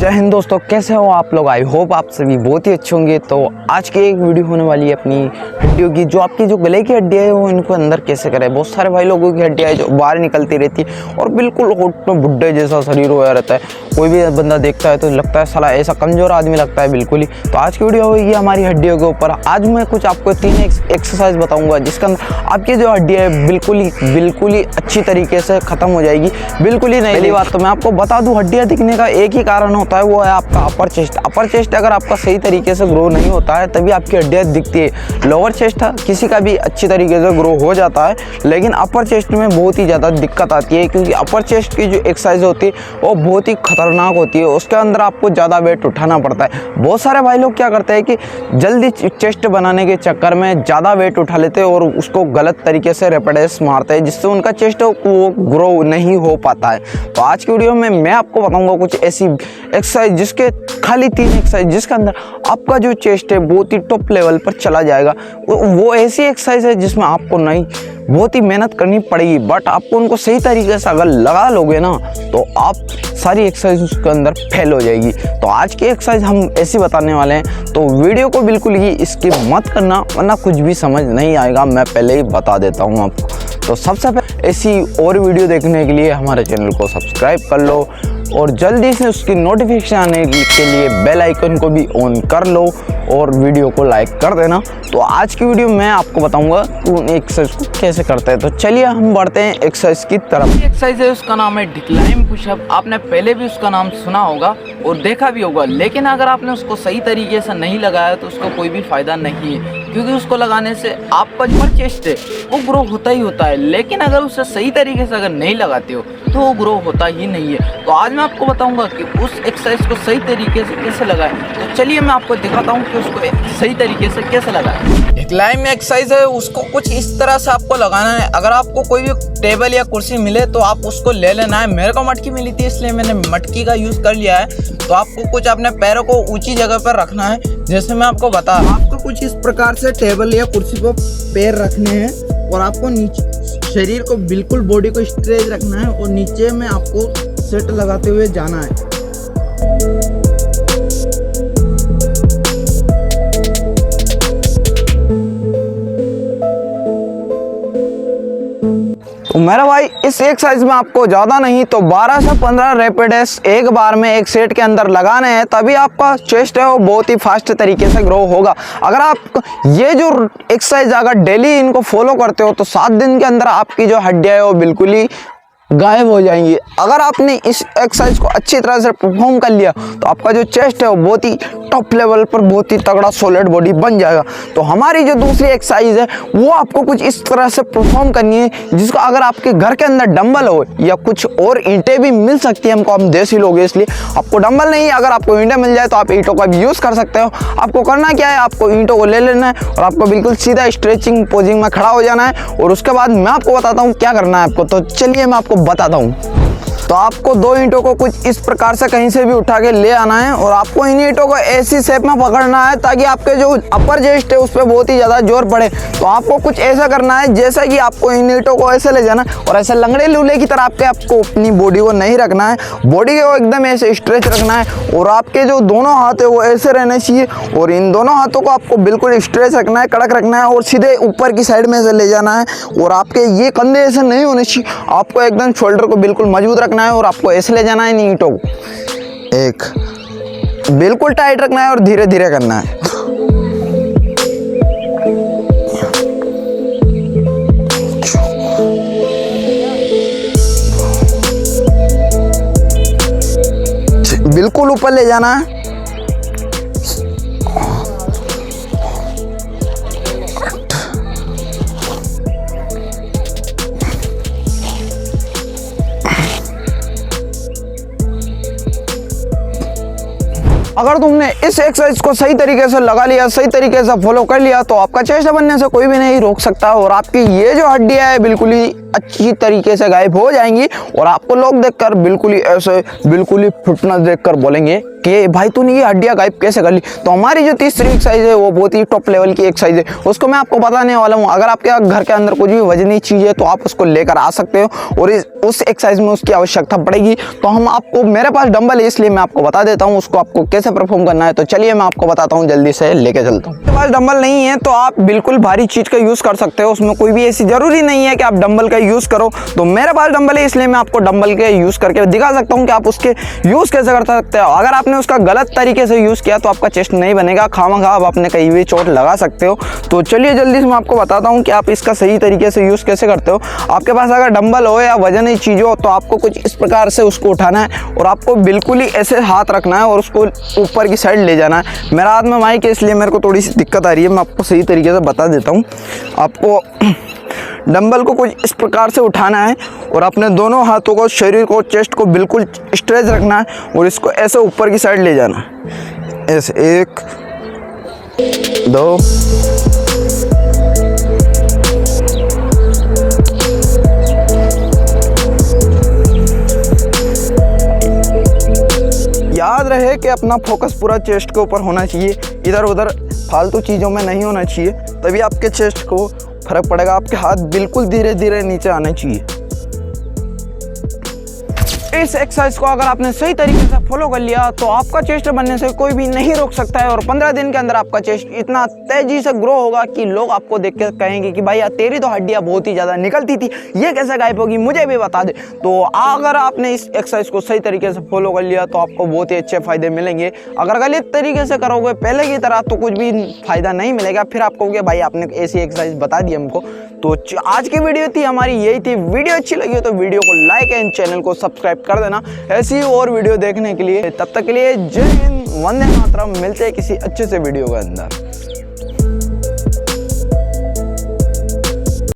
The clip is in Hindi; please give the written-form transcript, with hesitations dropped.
जय हिंद दोस्तों, कैसे हो आप लोग। आई होप आप सभी बहुत ही अच्छे होंगे। तो आज की एक वीडियो होने वाली है अपनी हड्डियों की। जो आपकी जो गले की हड्डियाँ है वो इनको अंदर कैसे करें। बहुत सारे भाई लोगों की हड्डियाँ है जो बाहर निकलती रहती है और बिल्कुल होठ में बुड्ढे जैसा शरीर होया रहता है। कोई भी बंदा देखता है तो लगता है साला ऐसा कमज़ोर आदमी लगता है बिल्कुल ही। तो आज की वीडियो होगी हमारी हड्डियों के ऊपर। आज मैं कुछ आपको 3 एक्सरसाइज बताऊँगा जिसके अंदर आपकी जो हड्डियाँ है बिल्कुल ही अच्छी तरीके से ख़त्म हो जाएगी। बिल्कुल ही नहीं। पहली बात तो मैं आपको बता दूँ, हड्डियाँ दिखने का एक ही कारण होता है, वो है आपका अपर चेस्ट। अपर चेस्ट अगर आपका सही तरीके से ग्रो नहीं होता है तभी आपकी हड्डियाँ दिखती है। लोअर चेस्ट किसी का भी अच्छी तरीके से ग्रो हो जाता है, लेकिन अपर चेस्ट में बहुत ही ज़्यादा दिक्कत आती है, क्योंकि अपर चेस्ट की जो एक्सरसाइज होती है वो बहुत ही खतरनाक होती है। उसके अंदर आपको ज़्यादा वेट उठाना पड़ता है। बहुत सारे भाई लोग क्या करते हैं कि जल्दी चेस्ट बनाने के चक्कर में ज़्यादा वेट उठा लेते हैं और उसको गलत तरीके से रेपिडेस मारते हैं, जिससे उनका चेस्ट वो ग्रो नहीं हो पाता है। तो आज की वीडियो में मैं आपको बताऊँगा कुछ ऐसी एक्सरसाइज, जिसके खाली 3 एक्सरसाइज जिसके अंदर आपका जो चेस्ट है बहुत ही टॉप लेवल पर चला जाएगा। वो ऐसी एक्सरसाइज है जिसमें आपको नहीं बहुत ही मेहनत करनी पड़ेगी, बट आपको उनको सही तरीके से अगर लगा लोगे ना तो आप सारी एक्सरसाइज उसके अंदर फेल हो जाएगी। तो आज की एक्सरसाइज हम ऐसी बताने वाले हैं, तो वीडियो को बिल्कुल ही स्किप मत करना, वरना कुछ भी समझ नहीं आएगा। मैं पहले ही बता देता हूँ आपको। तो सबसे पहले ऐसी और वीडियो देखने के लिए हमारे चैनल को सब्सक्राइब कर लो और जल्दी से उसकी नोटिफिकेशन आने के लिए बेल आइकन को भी ऑन कर लो और वीडियो को लाइक कर देना। तो आज की वीडियो मैं आपको बताऊंगा कि उन एक्सरसाइज को कैसे करते हैं। तो चलिए हम बढ़ते हैं एक्सरसाइज की तरफ। एक्सरसाइज है, उसका नाम है डिक्लाइन पुशअप। आपने पहले भी उसका नाम सुना होगा और देखा भी होगा, लेकिन अगर आपने उसको सही तरीके से नहीं लगाया तो उसका कोई भी फायदा नहीं है, क्योंकि उसको लगाने से आपका जो चेस्ट है वो ग्रो होता ही होता है, लेकिन अगर उसे सही तरीके से अगर नहीं लगाते हो तो वो ग्रो होता ही नहीं है। तो आज मैं आपको बताऊंगा कि उस एक्सरसाइज को सही तरीके से कैसे लगाएं। तो चलिए मैं आपको दिखाता हूँ कि उसको सही तरीके से कैसे लगाएं। डिक्लाइन में एक्सरसाइज है, उसको कुछ इस तरह से आपको लगाना है। अगर आपको कोई भी टेबल या कुर्सी मिले तो आप उसको ले लेना है। मेरे को मटकी मिली थी इसलिए मैंने मटकी का यूज़ कर लिया है। तो आपको कुछ अपने पैरों को ऊंची जगह पर रखना है, जैसे मैं आपको बता। आपको कुछ इस प्रकार से टेबल या कुर्सी पर पैर रखने हैं और आपको नीचे शरीर को बिल्कुल बॉडी को स्ट्रेच रखना है और नीचे में आपको सेट लगाते हुए जाना है। तो मेरा भाई इस एक्सरसाइज में आपको ज़्यादा नहीं तो 12 से 15 रैपिडेस एक बार में एक सेट के अंदर लगाने हैं, तभी आपका चेस्ट है वो बहुत ही फास्ट तरीके से ग्रो होगा। अगर आप ये जो एक्सरसाइज अगर डेली इनको फॉलो करते हो तो 7 दिन के अंदर आपकी जो हड्डियाँ है वो बिल्कुल ही गायब हो जाएंगी। अगर आपने इस एक्सरसाइज को अच्छी तरह से परफॉर्म कर लिया तो आपका जो चेस्ट है वो बहुत ही टॉप लेवल पर बहुत ही तगड़ा सॉलिड बॉडी बन जाएगा। तो हमारी जो दूसरी एक्सरसाइज है वो आपको कुछ इस तरह से परफॉर्म करनी है, जिसको अगर आपके घर के अंदर डंबल हो या कुछ और ईंटें भी मिल सकती है, हमको हम देसी लोग हैं इसलिए आपको डंबल नहीं, अगर आपको ईंटें मिल जाए तो आप ईंटों का भी यूज़ कर सकते हो। आपको करना क्या है, आपको ईंटों को ले लेना है और आपको बिल्कुल सीधा स्ट्रेचिंग पोजिंग में खड़ा हो जाना है और उसके बाद मैं आपको बताता हूँ क्या करना है आपको। तो चलिए मैं आपको बताता हूँ। तो आपको 2 ईंटों को कुछ इस प्रकार से कहीं से भी उठा के ले आना है और आपको इन ईंटों को ऐसी शेप में पकड़ना है ताकि आपके जो अपर चेस्ट है उस पर बहुत ही ज़्यादा जोर पड़े। तो आपको कुछ ऐसा करना है जैसा कि आपको इन ईंटों को ऐसे ले जाना और ऐसे लंगड़े लूले की तरह आपको अपनी बॉडी को नहीं रखना है, बॉडी को एकदम ऐसे स्ट्रेच रखना है और आपके जो दोनों हाथ है वो ऐसे रहने चाहिए और इन दोनों हाथों को आपको बिल्कुल स्ट्रेच रखना है, कड़क रखना है और सीधे ऊपर की साइड में से ले जाना है। और आपके ये कंधे ऐसे नहीं होने चाहिए, आपको एकदम शोल्डर को बिल्कुल मजबूत रखना है और आपको ऐसे ले जाना है इन ईंटों को, एक बिल्कुल टाइट रखना है और धीरे धीरे करना है। बिल्कुल ऊपर ले जाना है। अगर तुमने इस एक्सरसाइज को सही तरीके से लगा लिया, सही तरीके से फॉलो कर लिया तो आपका चेस्ट बनने से कोई भी नहीं रोक सकता और आपकी ये जो हड्डियां है बिल्कुल ही अच्छी तरीके से गायब हो जाएंगी और आपको लोग देखकर बिल्कुल ही ऐसे बिल्कुल ही फिटनेस देखकर बोलेंगे कि भाई तूने ये हड्डियाँ गायब कैसे कर ली। तो हमारी जो तीसरी एक्सरसाइज है वो बहुत ही टॉप लेवल की एक्सरसाइज है, उसको मैं आपको बताने वाला हूँ। अगर आपके घर के अंदर कुछ भी वजनी चीज़ है तो आप उसको लेकर आ सकते हो और उस एक्सरसाइज में उसकी आवश्यकता पड़ेगी। तो हम आपको, मेरे पास डंबल है इसलिए मैं आपको बता देता हूँ उसको आपको कैसे परफॉर्म करना है। तो चलिए मैं आपको बताता हूँ, जल्दी से लेके चलता हूँ। आपके पास डंबल नहीं है तो आप बिल्कुल भारी चीज़ का यूज़ कर सकते हो, उसमें कोई भी ऐसी ज़रूरी नहीं है कि आप डंबल का यूज़ करो। तो मेरे पास डंबल है इसलिए मैं आपको डंबल के यूज़ करके दिखा सकता हूँ कि आप उसके यूज़ कैसे कर सकते हो। अगर आपने उसका गलत तरीके से यूज़ किया तो आपका चेस्ट नहीं बनेगा, खामखा आप अपने कहीं भी चोट लगा सकते हो। तो चलिए जल्दी से मैं आपको बताता हूँ कि आप इसका सही तरीके से यूज़ कैसे करते हो। आपके पास अगर डंबल हो या वजन ही चीज़ हो तो आपको कुछ इस प्रकार से उसको उठाना है और आपको बिल्कुल ही ऐसे हाथ रखना है और उसको ऊपर की साइड ले जाना है। मेरा हाथ में माइक है इसलिए मेरे को थोड़ी सी दिक्कत आ रही है, मैं आपको सही तरीके से बता देता हूँ। आपको डंबल को कुछ इस प्रकार से उठाना है और अपने दोनों हाथों को, शरीर को, चेस्ट को बिल्कुल स्ट्रेच रखना है और इसको ऐसे ऊपर की साइड ले जाना है। ऐसे 1 2 याद रहे कि अपना फोकस पूरा चेस्ट के ऊपर होना चाहिए, इधर उधर फालतू चीज़ों में नहीं होना चाहिए, तभी आपके चेस्ट को फर्क पड़ेगा। आपके हाथ बिल्कुल धीरे धीरे नीचे आने चाहिए। इस एक्सरसाइज को अगर आपने सही तरीके से फॉलो कर लिया तो आपका चेस्ट बनने से कोई भी नहीं रोक सकता है और 15 दिन के अंदर आपका चेस्ट इतना तेजी से ग्रो होगा कि लोग आपको देख के कहेंगे कि भाई यार तेरी तो हड्डियाँ बहुत ही ज़्यादा निकलती थी, ये कैसे गायब होगी, मुझे भी बता दे। तो अगर आपने इस एक्सरसाइज को सही तरीके से फॉलो कर लिया तो आपको बहुत ही अच्छे फायदे मिलेंगे। अगर गलत तरीके से करोगे पहले की तरह तो कुछ भी फायदा नहीं मिलेगा, फिर आप कहोगे भाई आपने ऐसी एक्सरसाइज बता दी हमको। तो आज की वीडियो थी हमारी, यही थी। वीडियो अच्छी लगी हो तो वीडियो को लाइक एंड चैनल को सब्सक्राइब कर देना ऐसी और वीडियो देखने के लिए। तब तक के लिए जय हिंद, वंदे मातरम। मिलते हैं किसी अच्छे से वीडियो के अंदर।